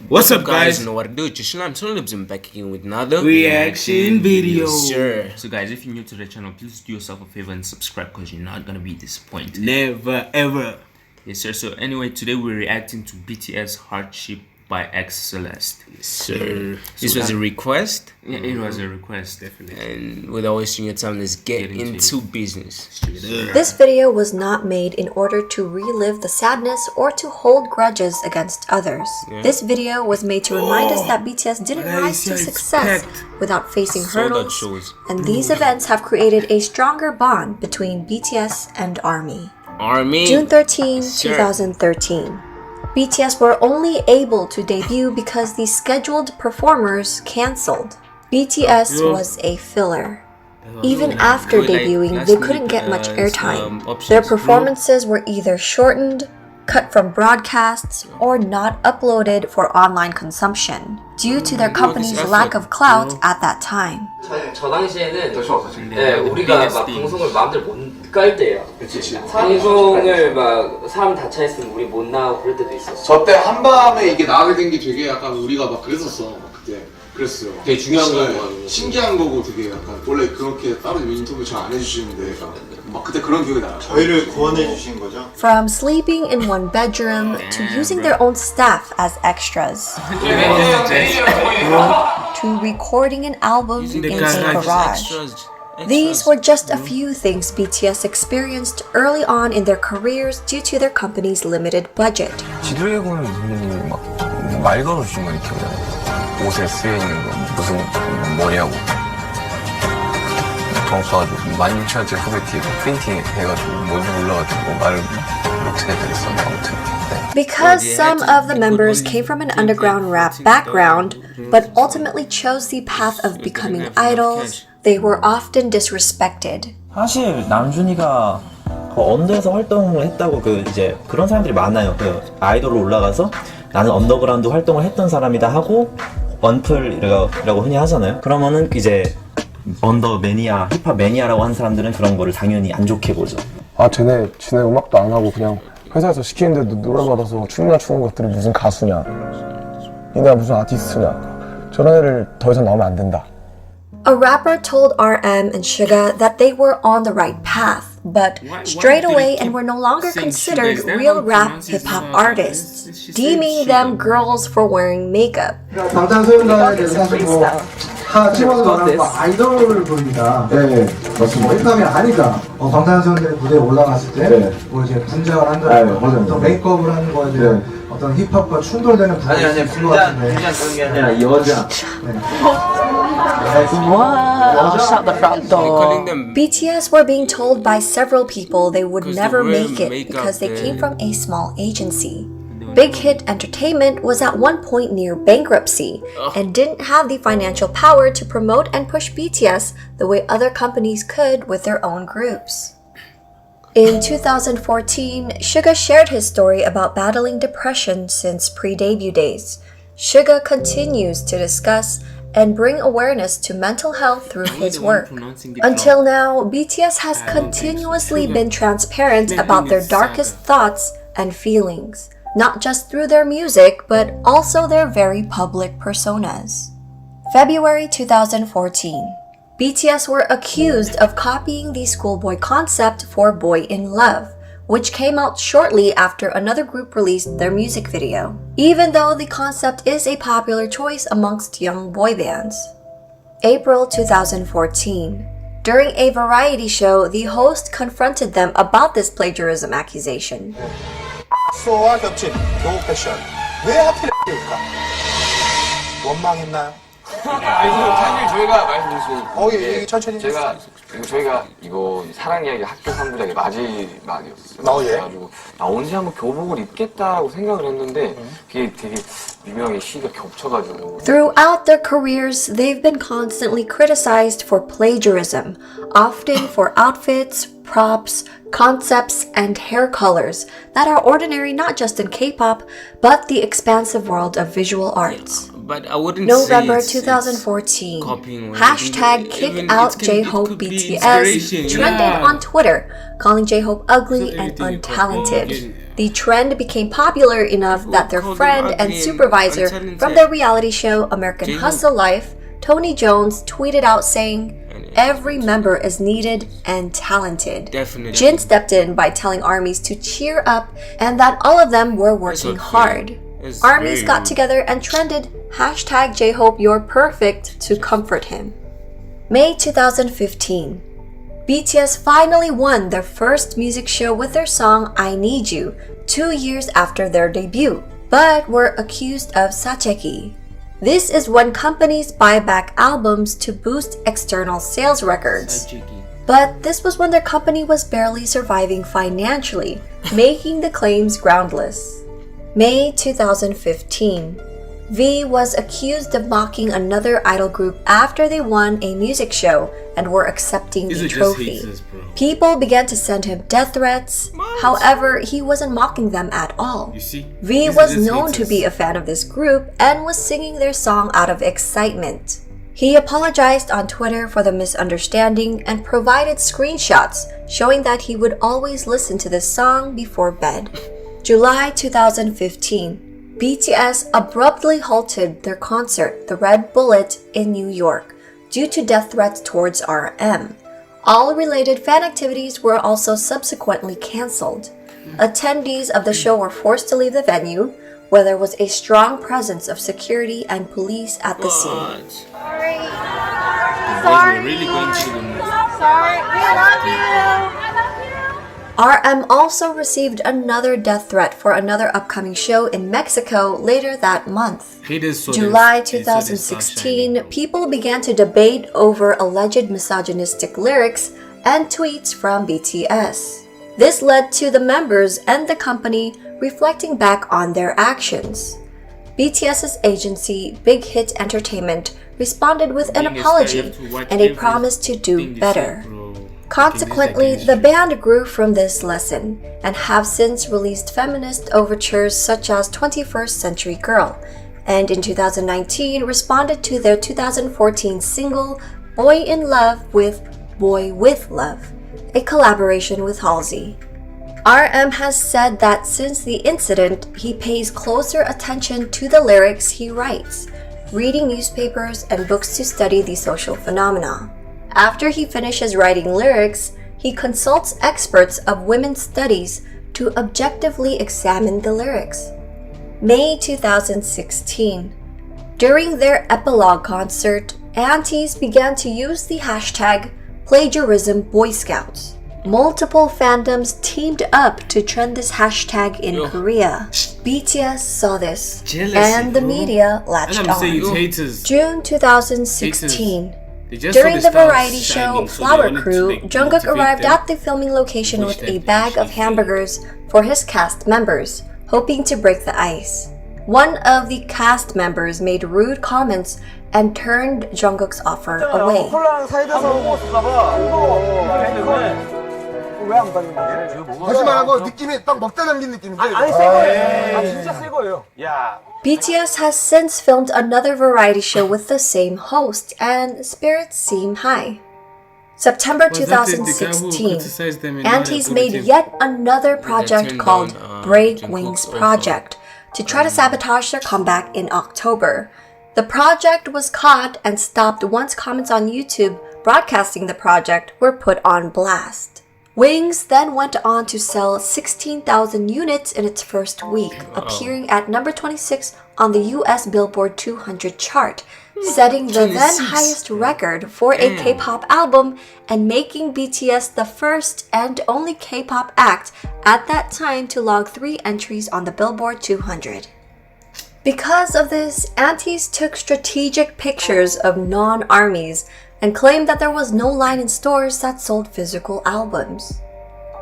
What's up, guys? You know what to do. It's your Shlimes, SNOILLIBS, and back again with another reaction video. Sure. So guys, if you're new to the channel, please do yourself a favor and subscribe because you're not gonna be disappointed. Never ever. Yes sir. So anyway, today we're reacting to BTS Hardship by Celeste. Yes, sir. This was a request. Yeah, it was a request, definitely. And without wasting your time, let's get into business. This video was not made in order to relive the sadness or to hold grudges against others. This video was made to remind us that BTS didn't rise to success without facing hurdles, and these events have created a stronger bond between BTS and ARMY. June 13, 2013. BTS were only able to debut because the scheduled performers cancelled. BTS was a filler. Even after debuting, they couldn't get much airtime. Their performances were either shortened, cut from broadcasts, or not uploaded for online consumption due to their company's lack of clout at that time. 저 당시에는 우리가 막 방송을 마음대로 못 깔 때예요. 방송을 막 사람 다 차 있으면 우리 못 나오고 그럴 때도 있었어. 저 때 한밤에 이게 나가게 된 게 되게 약간 우리가 막 그랬었어. 그때 그랬어요. 되게 중요한 거, 신기한 거고 되게 약간 원래 그렇게 따로 인터뷰 잘 안 해주시는데 막 그때 그런 기억이 나요. 저희를 구원해 주신 거죠? From sleeping in one bedroom to using their own staff as extras, to recording an album in a garage. These were just a few things BTS experienced early on in their careers due to their company's limited budget. 지도예고는 막 말 걸어주신 거 이렇게 옷에 쓰여 있는 거 무슨 뭐냐고 돈 써가지고 16,000원짜리 후배티 프린팅 해가지고 뭐지 올라가지고 말을 못해 드렸었는데 아무튼. Because some of the members came from an underground rap background, but ultimately chose the path of becoming idols, they were often disrespected. 사실 남준이가 언더에서 활동을 했다고 이제 그런 사람들이 많아요. 아이돌로 올라가서 나는 언더그라운드 활동을 했던 사람이다 하고 언플이라고 흔히 하잖아요. 그러면은 이제 언더 매니아, 힙합 매니아라고 하는 사람들은 그런 거를 당연히 안 좋게 보죠. 아 쟤네 음악도 안 하고 그냥 회사에서 시키는데도 노래받아서 춤이나 추는 것들이 무슨 가수냐, 얘네가 무슨 아티스트냐, 저런 애를 더 이상 나오면 안 된다. A rapper told RM and Suga that they were on the right path, but strayed away and were no longer considered real rap hip-hop artists, deeming them girls for wearing makeup. 방탄소년단에 대해서 사실 다 찍어서 아이돌을 보입니다. 네, 맞습니다. 힙합이 아니다. 방탄소년단 무대에 올라갔을 때 뭐 이제 분장을 한다든가 어떤 메이크업을 하는 거에 대한 어떤 힙합과 충돌되는 부분이 있을 것 같은데. 분장 그런 게 아니라 여자. Wow, shut the front door. BTS were being told by several people they would never make it because they came from a small agency. Big Hit Entertainment was at one point near bankruptcy and didn't have the financial power to promote and push BTS the way other companies could with their own groups. In 2014, Suga shared his story about battling depression since pre-debut days. Suga continues to discuss and bring awareness to mental health through his work. Until now, BTS has continuously been transparent about their darkest thoughts and feelings, not just through their music, but also their very public personas. February 2014. BTS were accused of copying the schoolboy concept for Boy in Love, which came out shortly after another group released their music video, even though the concept is a popular choice amongst young boy bands. April 2014. During a variety show, the host confronted them about this plagiarism accusation. 수어와 겹친 교복 패션 왜 하필일까? 원망했나요? 사실 저희가 말씀드린 천천히 저희가 이거 사랑 이야기 학교 3부작의 마지막이었어요. 그래가지고 언제 한번 교복을 입겠다라고 생각을 했는데 그게 되게 미묘하게 시기가 겹쳐가지고. Throughout their careers, they've been constantly criticized for plagiarism, often for outfits, props, concepts, and hair colors that are ordinary not just in K-pop, but the expansive world of visual arts. but I wouldn't November say 2014. copying or Hashtag kick out J-Hope BTS trended on Twitter, calling J-Hope ugly and untalented. The trend became popular enough that their friend and supervisor from their reality show American Hustle Life, Tony Jones, tweeted out saying, "Every member is needed and talented." Definitely. Jin stepped in by telling ARMYs to cheer up and that all of them were working hard. ARMYs got together and trended hashtag J-Hope you're perfect to comfort him. May 2015. BTS finally won their first music show with their song I Need You 2 years after their debut, but were accused of 사재기. This is when companies buy back albums to boost external sales records. But this was when their company was barely surviving financially, making the claims groundless. May 2015. V was accused of mocking another idol group after they won a music show and were accepting the trophy. People began to send him death threats. However, he wasn't mocking them at all. V was known to be a fan of this group and was singing their song out of excitement. He apologized on Twitter for the misunderstanding and provided screenshots showing that he would always listen to this song before bed. July 2015. BTS abruptly halted their concert, The Red Bullet, in New York due to death threats towards RM. All related fan activities were also subsequently cancelled. Attendees of the show were forced to leave the venue, where there was a strong presence of security and police at the scene. Sorry. Really going to Sorry, we love you. RM also received another death threat for another upcoming show in Mexico later that month. July 2016, people began to debate over alleged misogynistic lyrics and tweets from BTS. This led to the members and the company reflecting back on their actions. BTS's agency, Big Hit Entertainment, responded with an apology and a promise to do better. Consequently, the band grew from this lesson and have since released feminist overtures such as 21st Century Girl, and in 2019 responded to their 2014 single Boy in Love with Boy with Love, a collaboration with Halsey. RM has said that since the incident, he pays closer attention to the lyrics he writes, reading newspapers and books to study the social phenomena. After he finishes writing lyrics, he consults experts of women's studies to objectively examine the lyrics. May 2016. During their epilogue concert, aunties began to use the hashtag Plagiarism Boy Scouts. Multiple fandoms teamed up to trend this hashtag in Korea. BTS saw this, and the media latched on. June 2016. During the variety show Flower Crew, Jungkook arrived at the filming location with a bag of hamburgers for his cast members, hoping to break the ice. One of the cast members made rude comments and turned Jungkook's offer away. 다시 말하고 느낌이 딱 먹다 남긴 느낌인데. 아니 새 거예요. 진짜 새 거예요. 야. BTS has since filmed another variety show with the same host, and spirits seem high. September 2016, Aunties made yet another project called Break Wings Project to try to sabotage their comeback in October. The project was caught and stopped once comments on YouTube broadcasting the project were put on blast. Wings then went on to sell 16,000 units in its first week, appearing at number 26 on the US Billboard 200 chart, setting the then highest record for a K-pop album and making BTS the first and only K-pop act at that time to log 3 entries on the Billboard 200. Because of this, Aunties took strategic pictures of non-ARMYs and claimed that there was no line in stores that sold physical albums.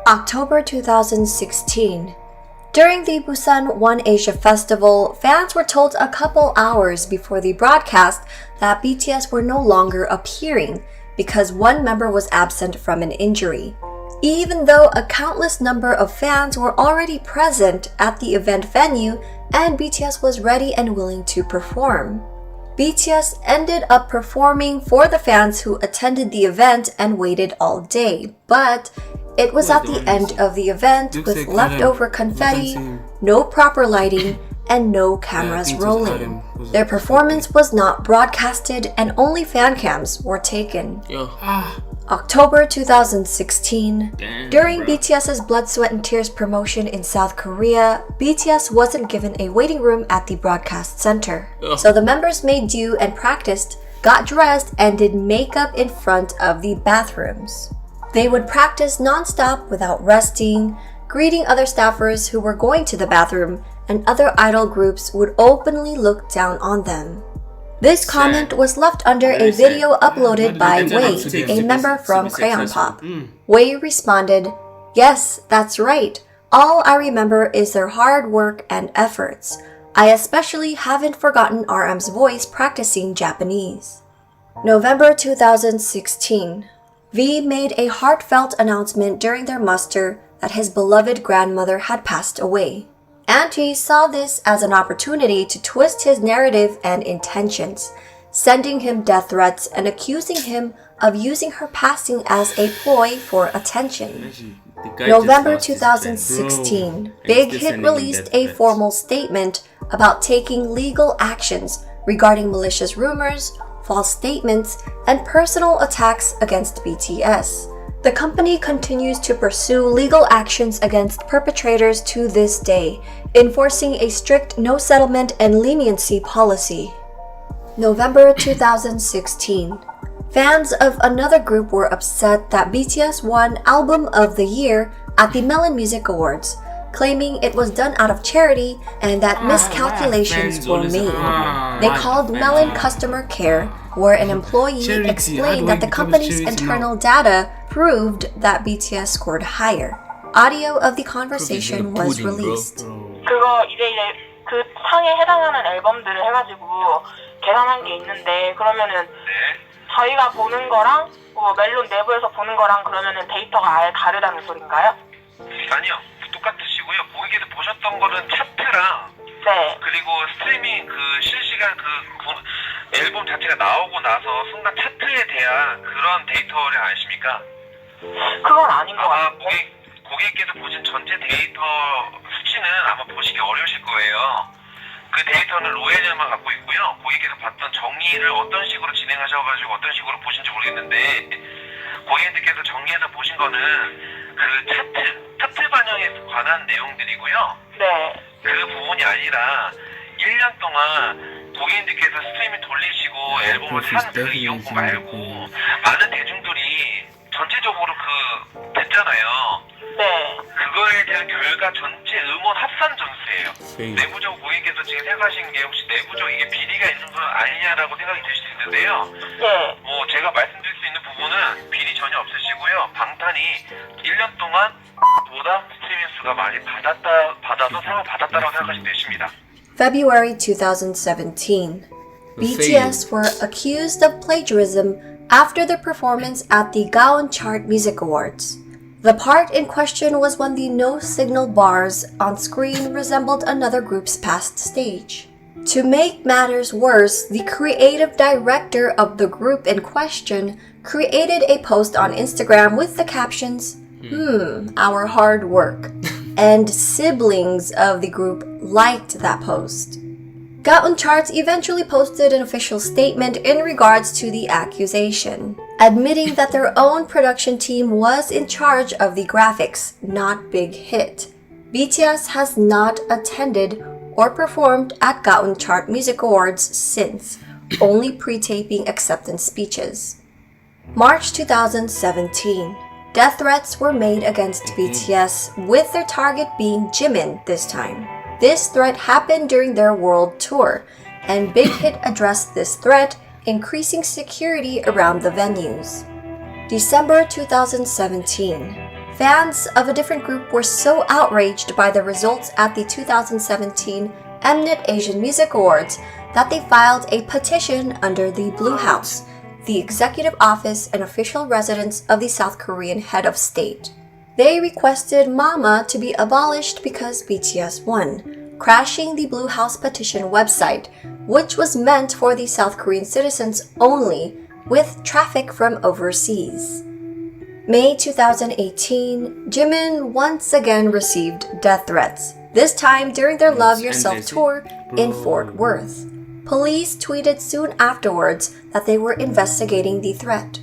October 2016. During the Busan One Asia Festival, fans were told a couple hours before the broadcast that BTS were no longer appearing because one member was absent from an injury, even though a countless number of fans were already present at the event venue and BTS was ready and willing to perform. BTS ended up performing for the fans who attended the event and waited all day, but it was at the end of the event with leftover confetti, no proper lighting, and no cameras rolling. Their performance was not broadcasted and only fan cams were taken. October 2016, during BTS's Blood, Sweat and Tears promotion in South Korea, BTS wasn't given a waiting room at the broadcast center. So the members made do and practiced, got dressed, and did makeup in front of the bathrooms. They would practice non-stop without resting, greeting other staffers who were going to the bathroom, and other idol groups would openly look down on them. This comment was left under a video uploaded by Wei, a member from Crayon Pop. Wei responded, "Yes, that's right. All I remember is their hard work and efforts. I especially haven't forgotten RM's voice practicing Japanese." November 2016. V made a heartfelt announcement during their muster that his beloved grandmother had passed away. And he saw this as an opportunity to twist his narrative and intentions, sending him death threats and accusing him of using her passing as a ploy for attention. November 2016, Big Hit released a formal statement about taking legal actions regarding malicious rumors, false statements, and personal attacks against BTS. The company continues to pursue legal actions against perpetrators to this day, enforcing a strict no settlement and leniency policy. November 2016. Fans of another group were upset that BTS won Album of the Year at the Melon Music Awards, claiming it was done out of charity and that miscalculations were made. They called Melon customer care, where an employee explained that the company's internal data proved that BTS scored higher. Audio of the conversation was released. 그거 이제 그 상에 해당하는 앨범들을 해가지고 계산한 게 있는데 그러면은 저희가 보는 거랑 멜론 내부에서 보는 거랑 그러면은 데이터가 아예 다르다는 소린가요? 아니요, 똑같으시고요. 고객께서 보셨던 거는 차트랑 그리고 스트리밍 그 실시간 그 앨범 자체가 나오고 나서 순간 차트에 대한 그런 데이터를 아십니까? 그건 아닌 것 같아요. 고객께서 보신 전체 데이터 수치는 아마 보시기 어려우실 거예요. 그 데이터는 로얄만 갖고 있고요. 고객께서 봤던 정리를 어떤 식으로 진행하셔가지고 어떤 식으로 보신지 모르겠는데 고객님들께서 정리해서 보신 거는 그 차트 반영에 관한 내용들이고요. 그 부분이 아니라 1년 동안 고객님들께서 스트리밍 돌리시고 앨범을 산 그 이용구 말고 많은 대중들이 전체적으로 됐잖아요. 그거에 대한 결과 전체 음원 합산 점수예요. 내부적으로 고객께서 지금 생각하시는 게 혹시 내부적으로 이게 비리가 있는 건 아니냐라고 생각이 들 수 있는데요. 뭐 제가 말씀드릴 수 있는 부분은 비리 전혀 없으시고요. 방탄이 1년 동안 보다 스트리밍 수가 많이 받아서 상을 받았다라고 생각하시면 되십니다. February 2017. BTS were accused of plagiarism after their performance at the Gaon Chart Music Awards. The part in question was when the no-signal bars on screen resembled another group's past stage. To make matters worse, the creative director of the group in question created a post on Instagram with the captions, our hard work, and siblings of the group liked that post. Gaon Charts eventually posted an official statement in regards to the accusation, admitting that their own production team was in charge of the graphics, not Big Hit. BTS has not attended or performed at Gaon Chart Music Awards since, only pre-taping acceptance speeches. March 2017. Death threats were made against BTS, with their target being Jimin this time. This threat happened during their world tour, and Big Hit addressed this threat, increasing security around the venues. December 2017. Fans of a different group were so outraged by the results at the 2017 Mnet Asian Music Awards that they filed a petition under the Blue House, the executive office and official residence of the South Korean head of state. They requested MAMA to be abolished because BTS won, crashing the Blue House petition website, which was meant for the South Korean citizens only, with traffic from overseas. May 2018, Jimin once again received death threats, this time during their Love Yourself tour in Fort Worth. Police tweeted soon afterwards that they were investigating the threat.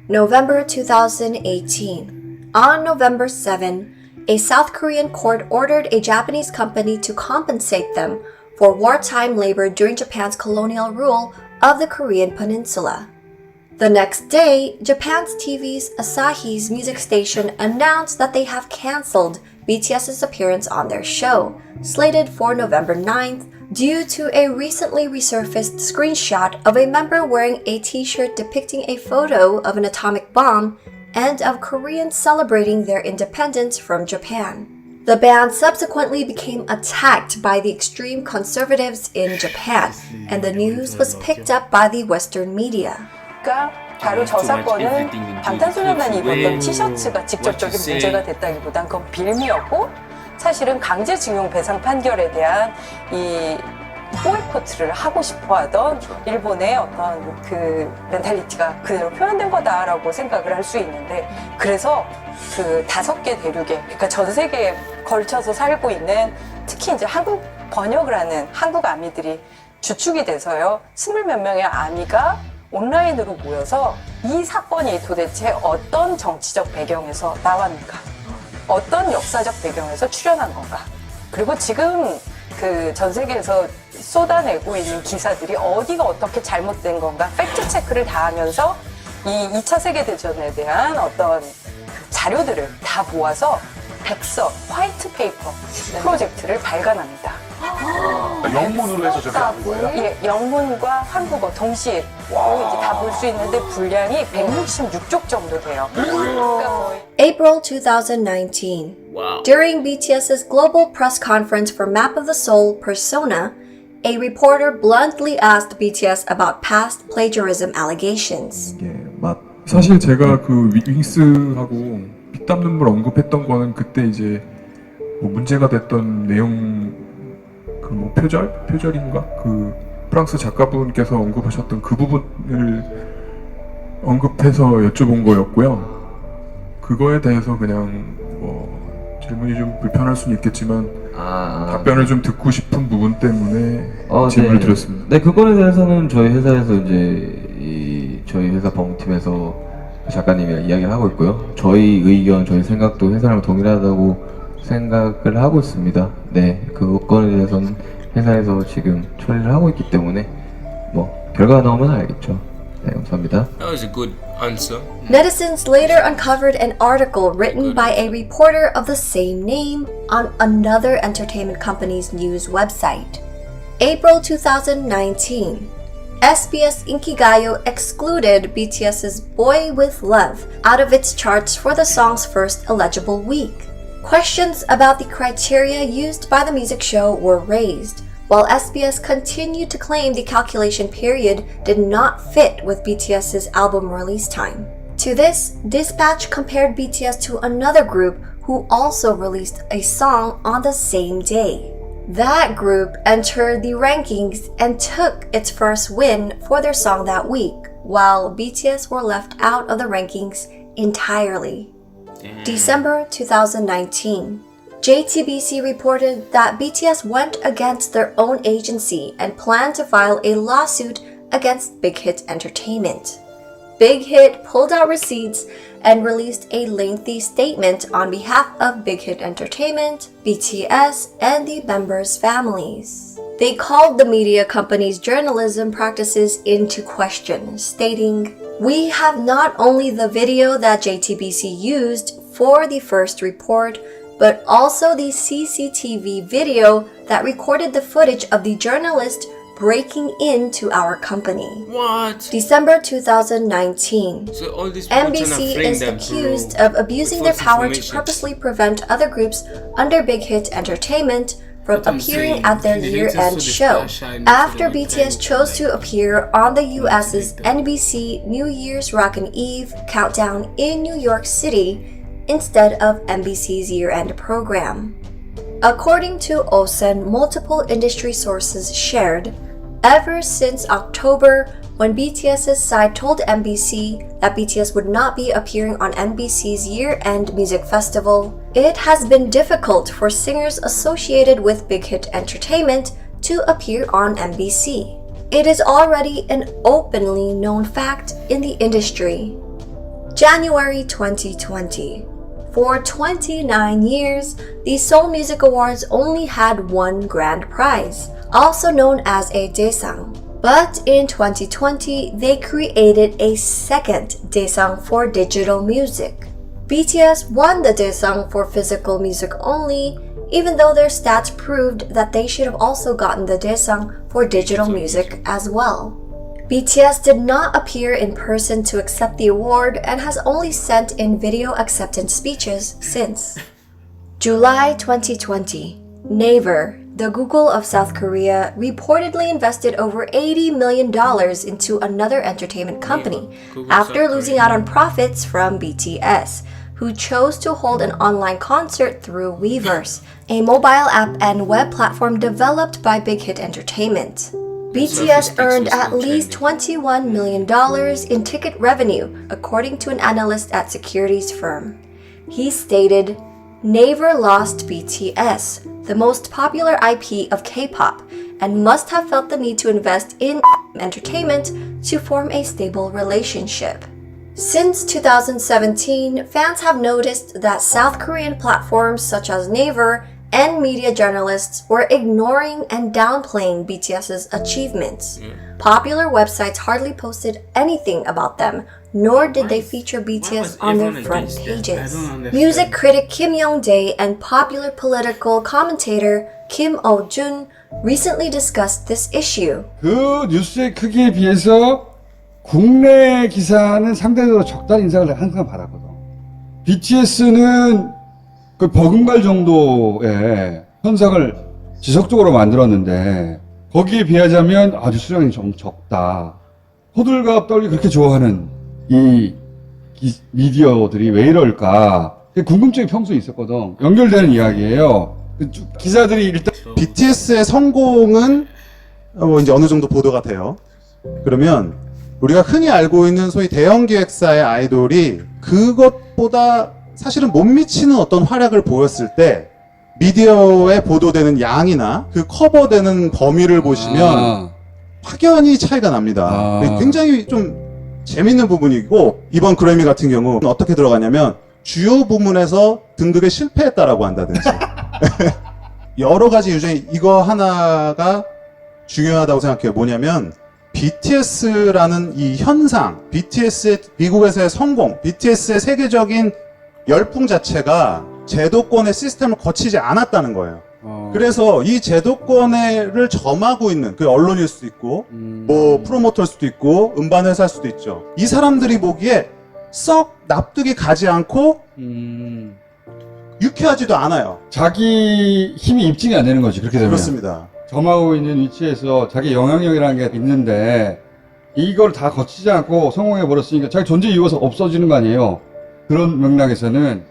November 2018. On November 7, a South Korean court ordered a Japanese company to compensate them for wartime labor during Japan's colonial rule of the Korean peninsula. The next day, Japan's TV's Asahi's music station announced that they have cancelled BTS's appearance on their show, slated for November 9th, due to a recently resurfaced screenshot of a member wearing a t-shirt depicting a photo of an atomic bomb and of Koreans celebrating their independence from Japan. The band subsequently became attacked by the extreme conservatives in Japan, and the news was picked up by the Western media. 바로 저 사건은 방탄소년단이 입었던 티셔츠가 직접적인 문제가 됐다기보단 그건 빌미였고 사실은 강제징용 배상 판결에 대한 이 보이콧을 하고 싶어하던 일본의 어떤 그 멘탈리티가 그대로 표현된 거다라고 생각을 할 수 있는데 그래서 그 5개 대륙에 그러니까 전 세계에 걸쳐서 살고 있는 특히 이제 한국 번역을 하는 한국 아미들이 주축이 돼서요 20몇 명의 아미가 온라인으로 모여서 이 사건이 도대체 어떤 정치적 배경에서 나왔는가 어떤 역사적 배경에서 출현한 건가 그리고 지금 그 전 세계에서 쏟아내고 있는 기사들이 어디가 어떻게 잘못된 건가 팩트 체크를 다 하면서 이 2차 세계대전에 대한 어떤 자료들을 다 모아서 백서, 화이트 페이퍼 프로젝트를 발간합니다. 영문으로 해서 저렇게 하는 거예요? 예, 영문과 한국어 동시에 이제 다 볼 수 있는데 분량이 166쪽 정도 돼요. April 2019. Wow. During BTS's global press conference for Map of the Soul Persona, a reporter bluntly asked BTS about past plagiarism allegations. 사실 제가 그 윙스하고 피땀 눈물 언급했던 거는 그때 이제 뭐 문제가 됐던 내용 그 뭐 표절인가 그 프랑스 작가분께서 언급하셨던 그 부분을 언급해서 여쭤본 거였고요. 그거에 대해서 그냥 뭐 질문이 좀 불편할 수는 있겠지만 답변을 좀 듣고 싶은 부분 때문에 질문을 드렸습니다. 네, 그거에 대해서는 저희 회사에서 이제 저희 회사 법무팀에서 작가님이랑 이야기를 하고 있고요. 저희 의견, 저희 생각도 회사랑 동일하다고 생각을 하고 있습니다. 네, 그건에 대해서는 회사에서 지금 처리를 하고 있기 때문에 뭐 결과가 나오면 알겠죠. 네, 감사합니다. That was a good answer. Netizens later uncovered an article written by a reporter of the same name on another entertainment company's news website. April 2019. SBS Inkigayo excluded BTS's Boy With Love out of its charts for the song's first illegible week. Questions about the criteria used by the music show were raised, while SBS continued to claim the calculation period did not fit with BTS's album release time. To this, Dispatch compared BTS to another group who also released a song on the same day. That group entered the rankings and took its first win for their song that week, while BTS were left out of the rankings entirely. December 2019. JTBC reported that BTS went against their own agency and planned to file a lawsuit against Big Hit Entertainment. Big Hit pulled out receipts and released a lengthy statement on behalf of Big Hit Entertainment, BTS, and the members' families. They called the media company's journalism practices into question, stating, "We have not only the video that JTBC used for the first report, but also the CCTV video that recorded the footage of the journalist breaking into our company." What? December 2019. So all these people NBC frame is them, accused bro, of abusing with their false power to information. purposely prevent other groups under Big Hit Entertainment from What I'm appearing saying, at their the year-end haters show so after they BTS chose to appear on the US's NBC New Year's Rockin' Eve countdown in New York City instead of NBC's year-end program. According to Osen, multiple industry sources shared, ever since October, when BTS's side told MBC that BTS would not be appearing on MBC's year-end music festival, it has been difficult for singers associated with Big Hit Entertainment to appear on MBC. It is already an openly known fact in the industry. January 2020. For 29 years, the Seoul Music Awards only had one grand prize, also known as a Daesang. But in 2020, they created a second Daesang for digital music. BTS won the Daesang for physical music only, even though their stats proved that they should have also gotten the Daesang for digital music as well. BTS did not appear in person to accept the award and has only sent in video acceptance speeches since. July 2020, Naver, the Google of South Korea, reportedly invested over $80 million into another entertainment company after losing out on profits from BTS, who chose to hold an online concert through Weverse, a mobile app and web platform developed by Big Hit Entertainment. BTS earned at least $21 million in ticket revenue, according to an analyst at securities firm. He stated, Naver lost BTS, the most popular IP of K-pop, and must have felt the need to invest in entertainment to form a stable relationship. Since 2017, fans have noticed that South Korean platforms such as Naver and media journalists were ignoring and downplaying BTS's achievements. Popular websites hardly posted anything about them, nor did they feature BTS on their front pages. Music critic Kim Young-dae and popular political commentator Kim Oh-jun recently discussed this issue. 그 뉴스의 크기에 비해서 국내 기사는 상대적으로 적다는 인상을 항상 받았거든. BTS는 그 버금갈 정도의 현상을 지속적으로 만들었는데 거기에 비하자면 아주 수량이 좀 적다. 호들갑 떨기 그렇게 좋아하는 이 미디어들이 왜 이럴까? 궁금증이 평소에 있었거든. 연결되는 이야기예요. 기자들이 일단 BTS의 성공은 이제 어느 정도 보도가 돼요. 그러면 우리가 흔히 알고 있는 소위 대형 기획사의 아이돌이 그것보다 사실은 못 미치는 어떤 활약을 보였을 때 미디어에 보도되는 양이나 그 커버되는 범위를 보시면 확연히 차이가 납니다. 굉장히 좀 재밌는 부분이고 이번 그래미 같은 경우 어떻게 들어가냐면 주요 부문에서 등극에 실패했다라고 한다든지 여러 가지 이유 중에 이거 하나가 중요하다고 생각해요. 뭐냐면 BTS라는 이 현상, BTS의 미국에서의 성공, BTS의 세계적인 열풍 자체가 제도권의 시스템을 거치지 않았다는 거예요. 그래서 이 제도권을 점하고 있는 그 언론일 수도 있고 뭐 프로모터일 수도 있고 음반 회사일 수도 있죠. 이 사람들이 보기에 썩 납득이 가지 않고 유쾌하지도 않아요. 자기 힘이 입증이 안 되는 거지. 그렇게 되면. 그렇습니다. 점하고 있는 위치에서 자기 영향력이라는 게 있는데 이걸 다 거치지 않고 성공해 버렸으니까 자기 존재 이유가 없어지는 거 아니에요. 그런 맥락에서는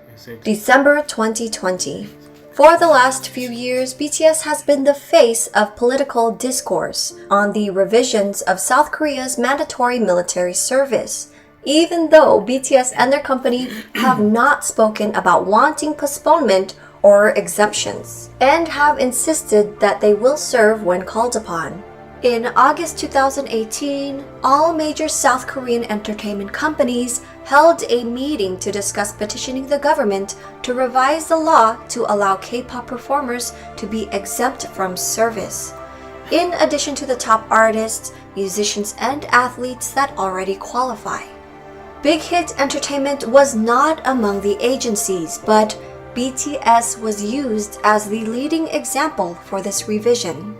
December 2020. For the last few years, BTS has been the face of political discourse on the revisions of South Korea's mandatory military service, even though BTS and their company have not spoken about wanting postponement or exemptions, and have insisted that they will serve when called upon. In August 2018, all major South Korean entertainment companies held a meeting to discuss petitioning the government to revise the law to allow K-pop performers to be exempt from service, in addition to the top artists, musicians, and athletes that already qualify. Big Hit Entertainment was not among the agencies, but BTS was used as the leading example for this revision.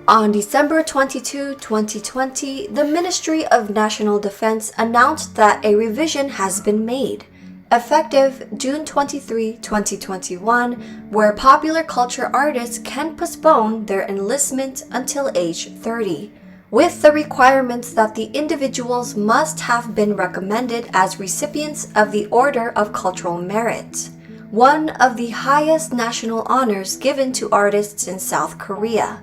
On December 22, 2020, the Ministry of National Defense announced that a revision has been made, effective June 23, 2021, where popular culture artists can postpone their enlistment until age 30, with the requirements that the individuals must have been recommended as recipients of the Order of Cultural Merit, one of the highest national honors given to artists in South Korea.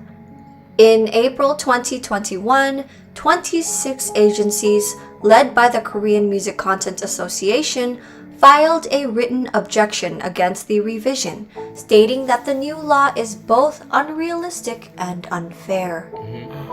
In April 2021, 26 agencies, led by the Korean Music Content Association, filed a written objection against the revision, stating that the new law is both unrealistic and unfair.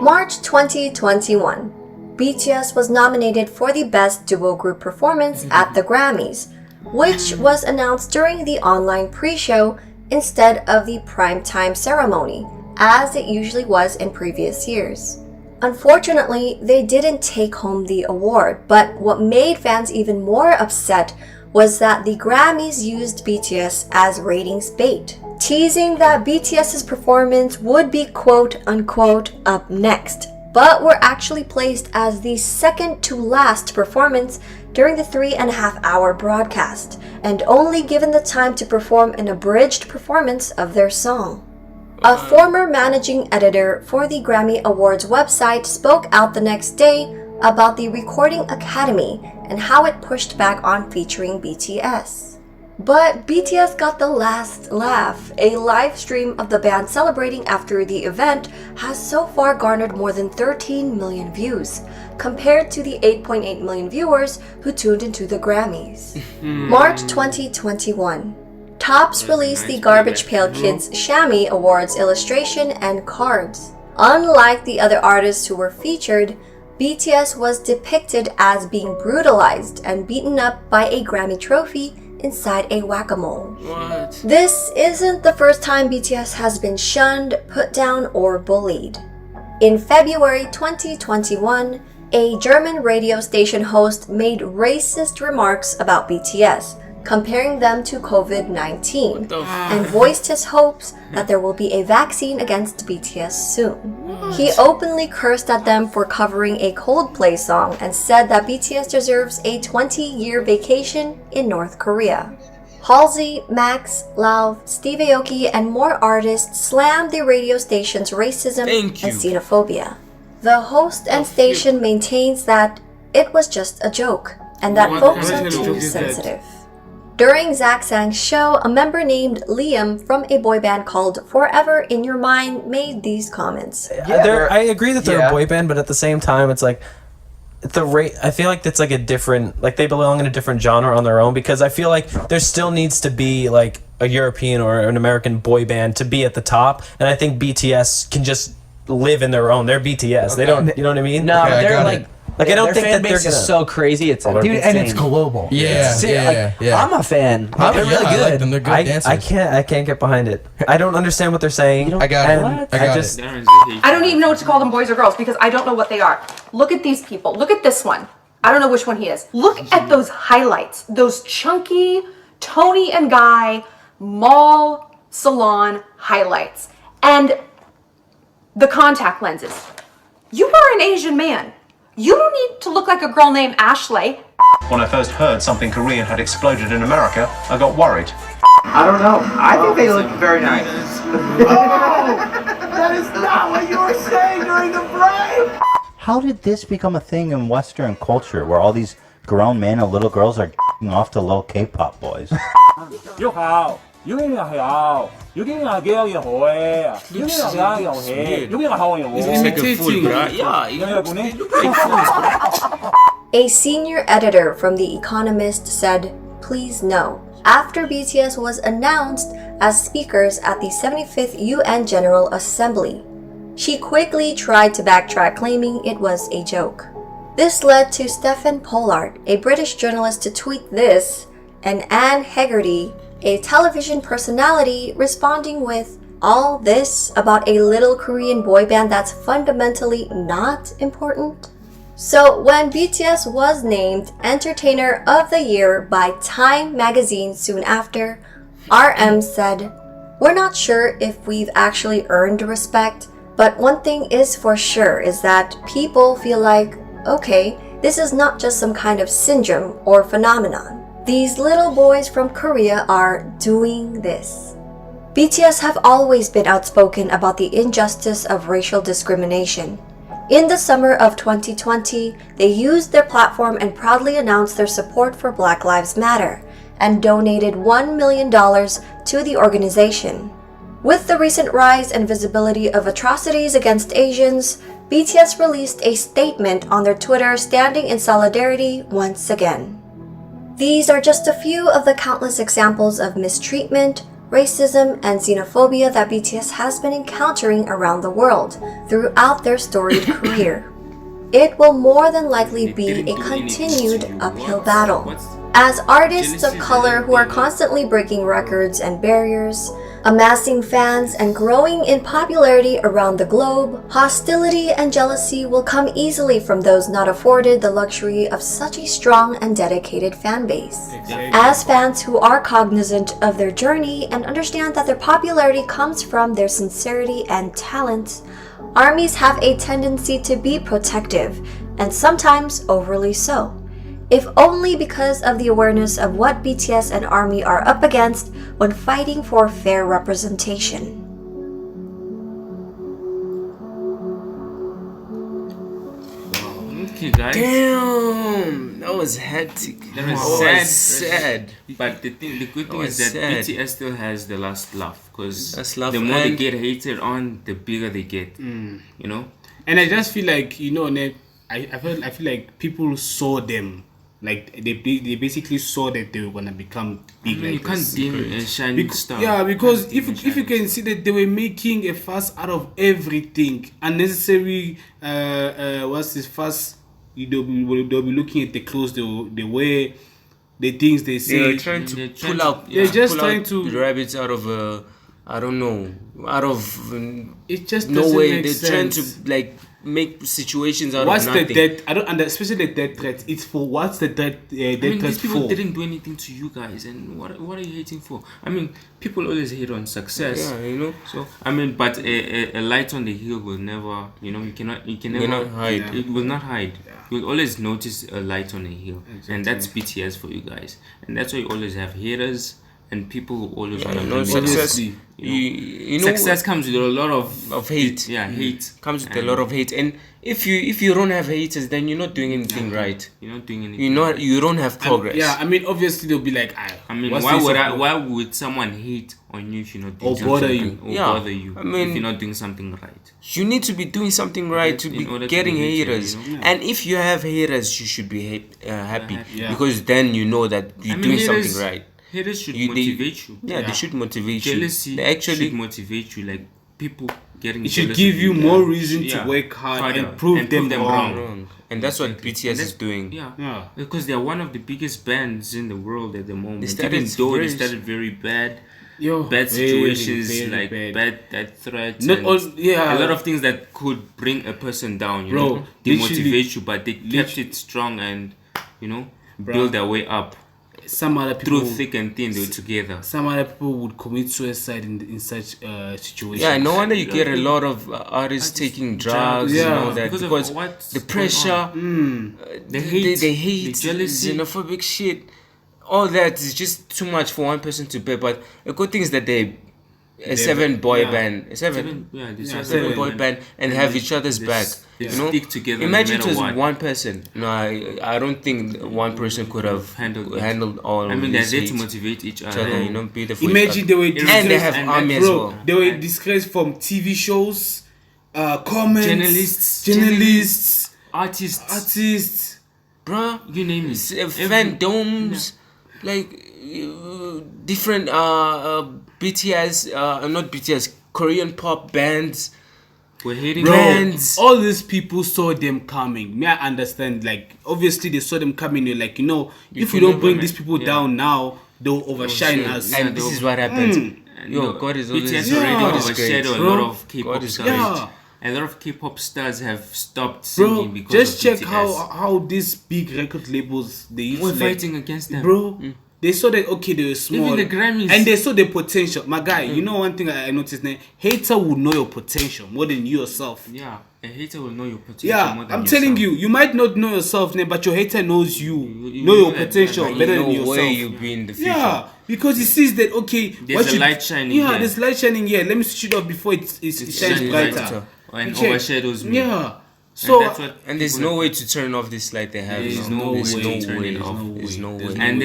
March 2021, BTS was nominated for the Best Duo Group Performance at the Grammys, which was announced during the online pre-show instead of the primetime ceremony, as it usually was in previous years. Unfortunately, they didn't take home the award, but what made fans even more upset was that the Grammys used BTS as ratings bait, teasing that BTS's performance would be quote-unquote up next, but were actually placed as the second to last performance during the 3.5-hour broadcast, and only given the time to perform an abridged performance of their song. A former managing editor for the Grammy Awards website spoke out the next day about the Recording Academy and how it pushed back on featuring BTS. But BTS got the last laugh. A live stream of the band celebrating after the event has so far garnered more than 13 million views, compared to the 8.8 million viewers who tuned into the Grammys. March 2021. Topps released the Garbage Pail Kids Shammy Awards illustration and cards. Unlike the other artists who were featured, BTS was depicted as being brutalized and beaten up by a Grammy trophy inside a whack-a-mole. What? This isn't the first time BTS has been shunned, put down, or bullied. In February 2021, a German radio station host made racist remarks about BTS, comparing them to COVID-19, and voiced his hopes that there will be a vaccine against BTS soon. He openly cursed at them for covering a Coldplay song and said that BTS deserves a 20-year vacation in North Korea. Halsey, Max, Lauv, Steve Aoki, and more artists slammed the radio station's racism and xenophobia. The host and station maintains that it was just a joke, and that folks are too sensitive. During Zach Sang's show, a member named Liam from a boy band called Forever in Your Mind made these comments. I agree that they're a boy band, but at the same time, it's like I feel like it's like a different, like they belong in a different genre on their own, because I feel like there still needs to be like a European or an American boy band to be at the top, and I think BTS can just live in their own. They're BTS. They don't, you know what I mean? No, they're like. Like I don't think fan that they're base is so crazy. It's dude, and it's global. Yeah. I'm a fan. They're really good. I like them. They're good dancers. I can't get behind it. I don't understand what they're saying. I got it. I don't even know what to call them, boys or girls, because I don't know what they are. Look at these people. Look at this one. I don't know which one he is. Look at those highlights. Those chunky Tony and Guy mall salon highlights. And the contact lenses. You are an Asian man. You don't need to look like a girl named Ashley. When I first heard something Korean had exploded in America, I got worried. I don't know. I think they look very nice. That is not what you were saying during the break! How did this become a thing in Western culture where all these grown men and little girls are off to little K-pop boys? 你好，有咩好？有啲人嘅嘢好嘅，有啲人嘅又係，有啲人好嘅。 He's imitating, right? Yeah, they look like fools. A senior editor from The Economist said, "Please no," after BTS was announced as speakers at the 75th UN General Assembly. She quickly tried to backtrack, claiming it was a joke. This led to Stephen Pollard, a British journalist, to tweet this, and Anne Hegarty, a television personality, responding with, "All this about a little Korean boy band that's fundamentally not important?" So when BTS was named Entertainer of the Year by Time magazine soon after, RM said, "We're not sure if we've actually earned respect, but one thing is for sure is that people feel like, okay, this is not just some kind of syndrome or phenomenon. These little boys from Korea are doing this." BTS have always been outspoken about the injustice of racial discrimination. In the summer of 2020, they used their platform and proudly announced their support for Black Lives Matter, and donated $1 million to the organization. With the recent rise and visibility of atrocities against Asians, BTS released a statement on their Twitter standing in solidarity once again. These are just a few of the countless examples of mistreatment, racism, and xenophobia that BTS has been encountering around the world throughout their storied career. It will more than likely be a continued uphill battle. As artists of color who are constantly breaking records and barriers, amassing fans and growing in popularity around the globe, hostility and jealousy will come easily from those not afforded the luxury of such a strong and dedicated fan base. As fans who are cognizant of their journey and understand that their popularity comes from their sincerity and talent, ARMYs have a tendency to be protective, and sometimes overly so, if only because of the awareness of what BTS and ARMY are up against when fighting for fair representation. Okay, guys. Damn, that was hectic. That was sad. But the good thing is that BTS still has the last laugh, because the more they get hated on, the bigger they get. You know. And I just feel like, you know, I feel like people saw them. Like they basically saw that they were gonna become big. You can't dim a shining star. Yeah, because if you can see that they were making a fuss out of everything, unnecessary. What's this fuss? They'll be looking at the clothes they wear, the things they say. They're trying to pull out. They're just trying to the rabbits out of I don't know, out of it just no doesn't way. make They're sense. trying to like make situations out what's of nothing. The death? I don't understand, especially the death threat. It's for what's the death? I mean, threat these people for? didn't do anything to you guys, and what are you hating for? I mean, people always hate on success. Yeah, you know. So I mean, but a light on the hill will never, you know, you can never hide. It will not hide. You'll always notice a light on the hill, and that's BTS for you guys, and that's why you always have haters. And people who always want to know success. You know, success comes with a lot of hate. Hate comes with a lot of hate. And if you don't have haters, then you're not doing anything right. You're not doing anything. You don't have progress. I mean, obviously they'll be like, I mean, why would someone hate on you if you're not doing something? Bother you. I mean, if you're not doing something right. You need to be doing something right to be getting haters. You know? And if you have haters, you should be happy because then you know that you're doing something right. Haters should motivate you. Yeah, they should motivate you. Jealousy should motivate you. Like people getting. It should give you more reason to work hard and prove them wrong. And that's what BTS is doing. Yeah, because they are one of the biggest bands in the world at the moment. They started very bad. Yo, bad situations, very bad threats, a lot of things that could bring a person down. You know, demotivate you, but they kept it strong and build their way up. Some other people through thick and thin, they were together. Some other people would commit suicide in such situations. Yeah, no wonder you get a lot of artists taking drugs and all that because the pressure, the hate, the jealousy, xenophobic shit. All that is just too much for one person to bear. But a good thing is that they seven boy band and have each other's back. Stick together. Imagine it was one person. No, I don't think one person could have handled all. I mean, they're there to motivate each other. Imagine they were and they have army as well. They were disgraced from TV shows, comments, journalists, artists, bruh, you name it, fandoms, like different BTS, not BTS, Korean pop bands. We're hating brands. All these people saw them coming. May I understand? Like, obviously they saw them coming. You're like, if we don't bring these people down now, they'll overshine us. And this is what happens. God is always BTS already overshadowed a lot of K-pop stars. A lot of K-pop stars have stopped singing because just of check BTS. how these big record labels they used to fighting against them, bro. They saw that they were small, even the Grammys, and they saw the potential. My guy, you know one thing I noticed now, hater will know your potential more than you yourself. Yeah, a hater will know your potential. Yeah, more than I'm telling you, you might not know yourself now, but your hater knows you know your potential better than yourself. Where you be in the future. Yeah, because he sees that there's a light shining. Yeah, there's light shining here. Let me switch it off before it shines brighter. And overshadows me. Yeah. So and there's no way to turn off this light they have. There's no way to turn it off. There's no way. And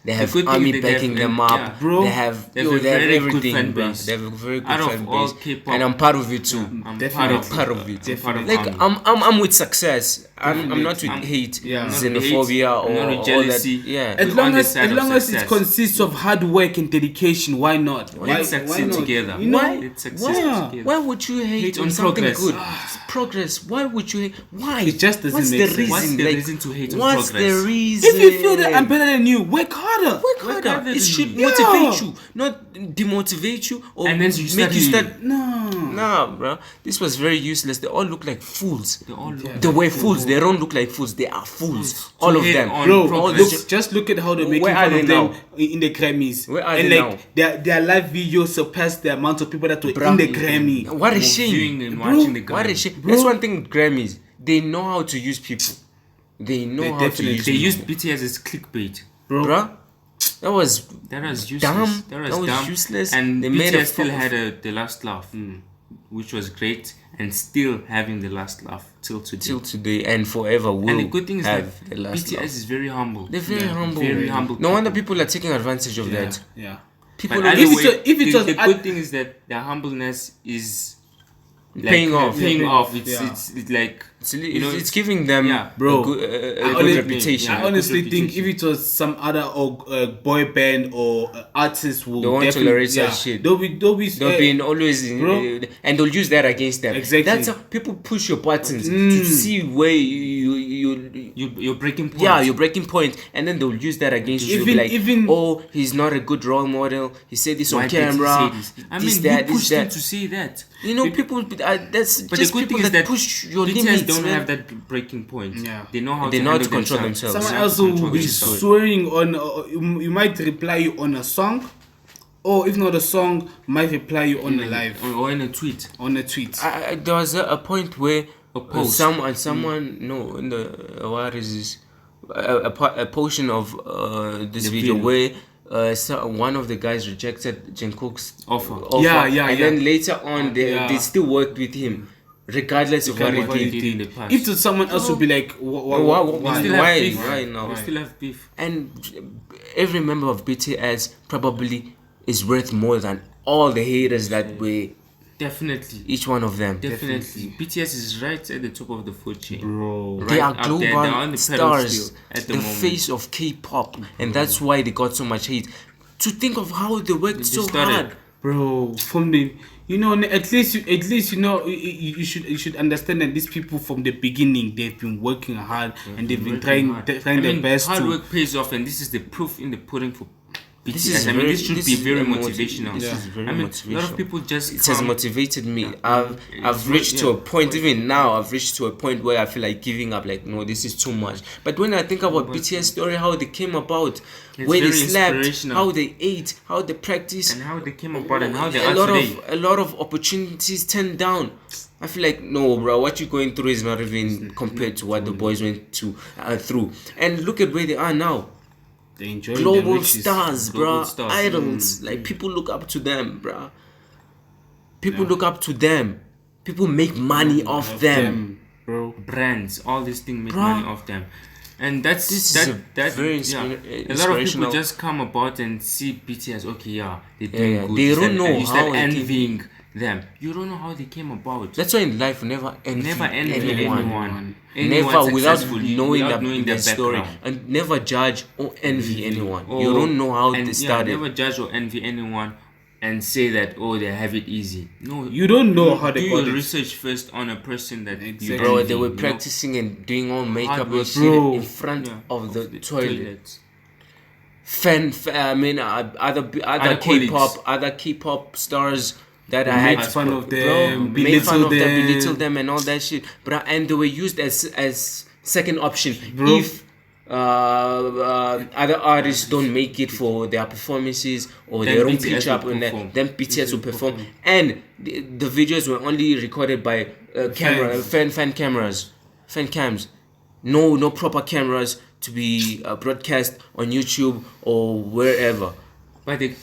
they have army backing them up, bro. They have everything, bro. They have a very good fan base, and I'm part of it too. I'm part of it. Like I'm with success. I'm not with hate, xenophobia, or jealousy. Yeah. As long as it consists of hard work and dedication, why not? Let's succeed together. Why would you hate on something good? Progress. Why would you hate? Why? It just doesn't make sense. What's the reason to hate on progress? What's the reason? If you feel that I'm better than you, work harder. Work harder. It should motivate you, not demotivate you or and then you make you start. No, bro. This was very useless. They all look like fools. They were fools. They don't look like fools. They are fools. All of them. Bro, just look at how they're making fun of them in the Grammys. Where are they now? Their live videos surpassed the amount of people that were in the Grammy. What a shame. What a shame. That's one thing with Grammys. They know how to use people. They know how to use people. They used BTS as clickbait. Bro. That was useless. Dumb. That was useless. And they BTS still had the last laugh, which was great, and still having the last laugh till today and forever will. And the good thing is that BTS laugh. Is very humble. They're very humble. Very humble. No wonder people are taking advantage of that. Yeah. People. But the good thing is that their humbleness is like paying off. It's like it's giving them a good reputation. I honestly think if it was some other boy band or artist will they won't tolerate such shit. They'll be always and they'll use that against them. Exactly. That's how people push your buttons to see where you're breaking point. Yeah, you're breaking point, and then they'll use that against you. Like, oh, he's not a good role model. He said this on camera. I mean, you pushed him to say that. You know, people. That's but just the good people thing is that push your limits. Don't have that breaking point. Yeah. They know how to control themselves. Someone else will be swearing on. You might reply you on a song, or if not a song, might reply you on a live or in a tweet. On a tweet. There was a point where someone no in the what is this a portion of this video where. One of the guys rejected Jungkook's offer. And then later on, they still worked with him, regardless of what he did in the past. If to someone else would be like, why now? We still have beef. And every member of BTS probably is worth more than all the haters that were. Definitely. Each one of them. Definitely. BTS is right at the top of the food chain. Bro. They are global stars. At the face of K-pop. And that's why they got so much hate. To think of how they worked so hard. Bro, from the at least you should understand that these people from the beginning they've been working hard and they've been trying their best. Hard work pays off, and this is the proof in the pudding for BTS. This should be very motivational. This is very motivational. A lot of people just it has motivated me. I've reached to a point, even now I've reached to a point where I feel like giving up, like no, this is too much. But when I think about BTS story, how they came about, where they slept, how they ate, how they practiced, and how they came about, and how they are today. A lot of opportunities turned down. I feel like no, bro, what you're going through is not even compared to what the boys went through. And look at where they are now. They enjoy global stars, bro. Idols. Like people look up to them, bro. People look up to them. People make money off them, bro. Brands, all these things make money off them, and that's very a lot of people just come about and see BTS. Okay, they doing good. They don't know and you start envying them. You don't know how they came about. That's why in life never envy anyone. Never without knowing their story, and never judge or envy anyone. You don't know how they started. Never judge or envy anyone and say that they have it easy. No, you don't know how they do your research first on a person that you bro. They were practicing and doing all makeup and shit in front of the toilet. Other K-pop stars that I had fun of them, belittle them and all that shit, bro. And they were used as second option if other artists don't make it for their performances or they don't pitch up on that, then BTS will perform. And the videos were only recorded by fan cams, no proper cameras to be broadcast on YouTube or wherever. But the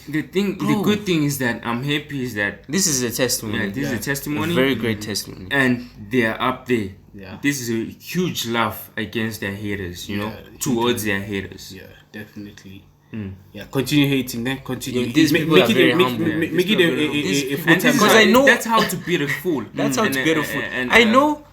good thing is that I'm happy is that this is a testimony. Yeah, this is a testimony. A very great testimony. And they are up there. Yeah. This is a huge laugh against their haters, you know, towards their haters. Yeah, definitely. Yeah, continue hating, then continue. These people are very humble. Make it a full-time. Because I know that's how to beat a fool. That's how to beat a fool. I know.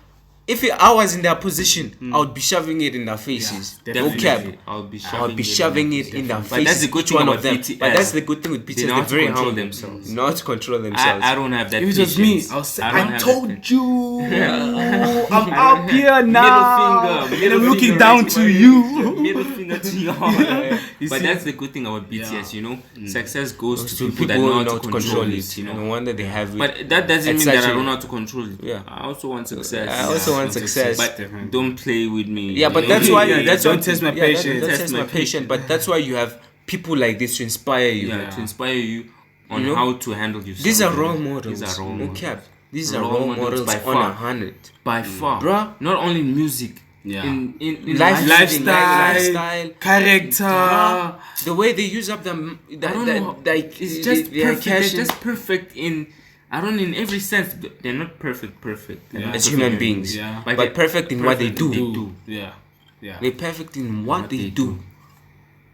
If I was in their position, I would be shoving it in their faces. No cap. I'll be shoving it in their faces. But that's the good thing about BTS. But that's the good thing with BTS. They're very humble themselves. Not to control themselves. I don't have that. If it was me, I'll say, I told you. I'm up here now. Middle finger. And I'm looking down to you. Middle finger to y'all. But that's the good thing about BTS, you know. Success goes to people that know how to control it. You know. No wonder they have it. But that doesn't mean that I don't know how to control it. Yeah. I also want success. I also want success. But don't play with me. Yeah, but that's why don't test my patience. Don't test my patience. But that's why you have people like this to inspire you. Yeah, to inspire you on how to handle yourself. These are role models. These are role models. No cap. These are role models by on far. 100. By far. Bruh. Not only in music. Yeah. In lifestyle, character, the way they use up them. It's just perfect. They're just perfect in. I don't in every sense. They're not perfect. As human beings, but perfect in what they do. Yeah. They're perfect in what they do,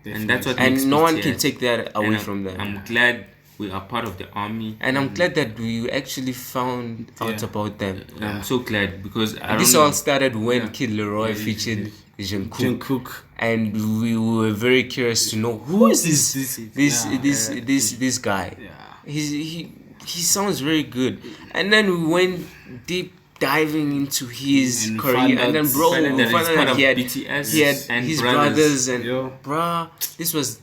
and that's what. And no one can take that away from them. I'm glad we are part of the army, and I'm glad that we actually found out about them. I'm so glad because this all started when Kid Leroy featured Jungkook, and we were very curious to know who is this guy. He sounds very good, and then we went deep diving into his career, and then we found out he had his brothers and bruh, this was.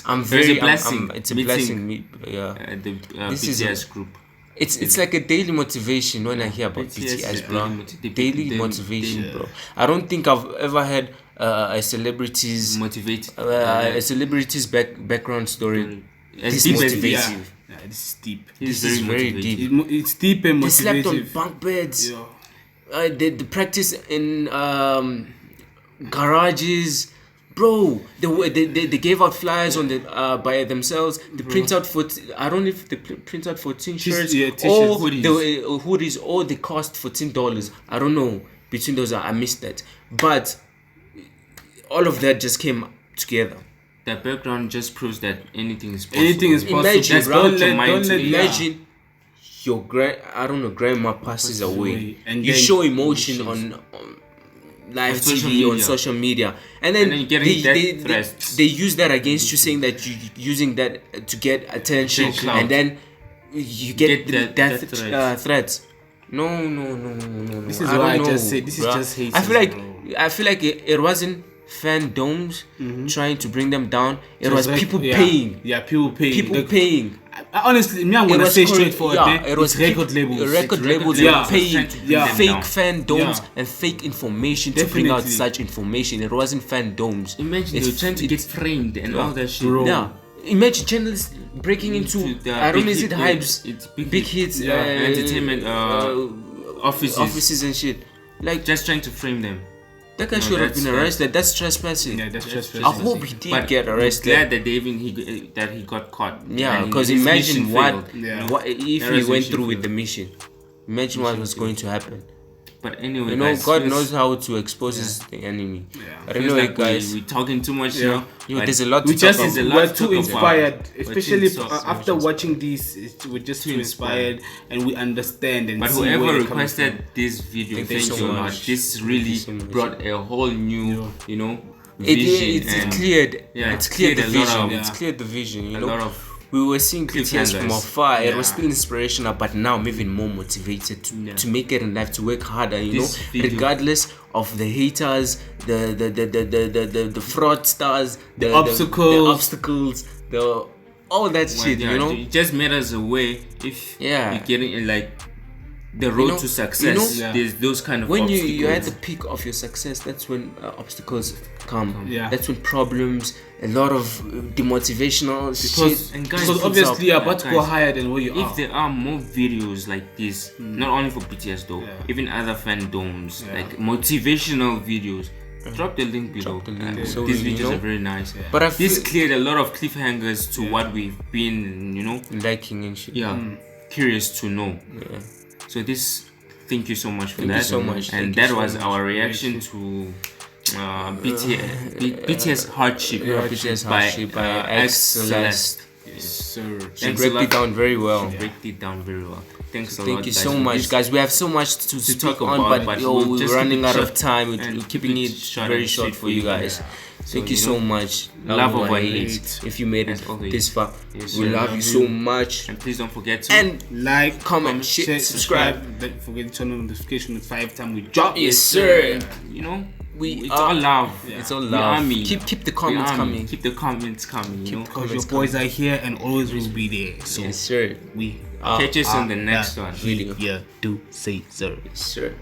I'm very blessing. It's a blessing. The BTS group. It's like a daily motivation when I hear about BTS, bro. Daily motivation, bro. I don't think I've ever had a celebrity's background story. This motivating. Yeah, this is deep. This is very deep. It's deep and motivative. They slept on bunk beds. They practice in garages. Bro, they gave out flyers on the by themselves. They print out I don't know if they print out 14 shirts or hoodies, or they cost $14. I don't know. Between those, I missed that. But all of that just came together. That background just proves that anything is possible. Anything is possible. Imagine your grandma passes away, and you show emotion on live TV, on social media, and then they use that against you, saying that you using that to get attention, and then you get death threats. No. This is why I just say this is just hate. I feel like it wasn't fandoms trying to bring them down. It was people paying. Yeah, people paying. Honestly, I'm gonna say straightforward. It was record labels. Record labels were paying fake fandoms and fake information to bring out such information. It wasn't fandoms. Imagine they're trying to get framed and all that shit. Yeah. Imagine journalists breaking into I don't know, is it Hypes? It's big hits, entertainment offices and shit. Like just trying to frame them. That guy should have been arrested. That's trespassing. Yeah, that's trespassing. I hope he did get arrested. I'm glad that he got caught. Yeah, because imagine what if he went through with the mission. Imagine what was going to happen. But anyway, God knows how to expose the enemy. I don't know, guys. We're talking too much now. There's a lot to talk about. We're too inspired, especially after watching this. We're just too inspired, and we understand. And but whoever requested this video, thank you so much. This really brought a whole new, vision. It's cleared. Yeah, it's cleared the vision. It's cleared the vision. You know. We were seeing BTS from afar. It was still inspirational, but now I'm even more motivated to make it in life, to work harder. Regardless of the haters, the fraudsters, the obstacles, all that shit. It just made us away. If you're getting the road to success, there's those kind of when obstacles. you're at the peak of your success, that's when obstacles come. That's when problems, a lot of demotivational shit. Because obviously you're about to go higher than where you are. If there are more videos like this, not only for BTS though, even other fandoms, like motivational videos, Drop the link below. So these videos are very nice. But this cleared a lot of cliffhangers to what we've been, liking and shit. Curious to know. So this, thank you so much for that. Thank you so much. And that was our reaction to BTS Hardship by X Celeste. Yes, sir. She break it down very well. Thanks a lot. Thank you so much, guys. We have so much to talk on, but we're running out of time. We're keeping it very short for you guys. Thank you so much. Love over hate. If you made it this far, we love you so much. And please don't forget to like, comment, share, subscribe. Don't forget to turn on the notification 5 times we drop. Yes, sir. It's all love. It's all love. Keep the comments coming. Keep the comments coming. Because your boys are here and always will be there. So yes, sir. We catch us on the next one. Really, do say sir. Yes, sir.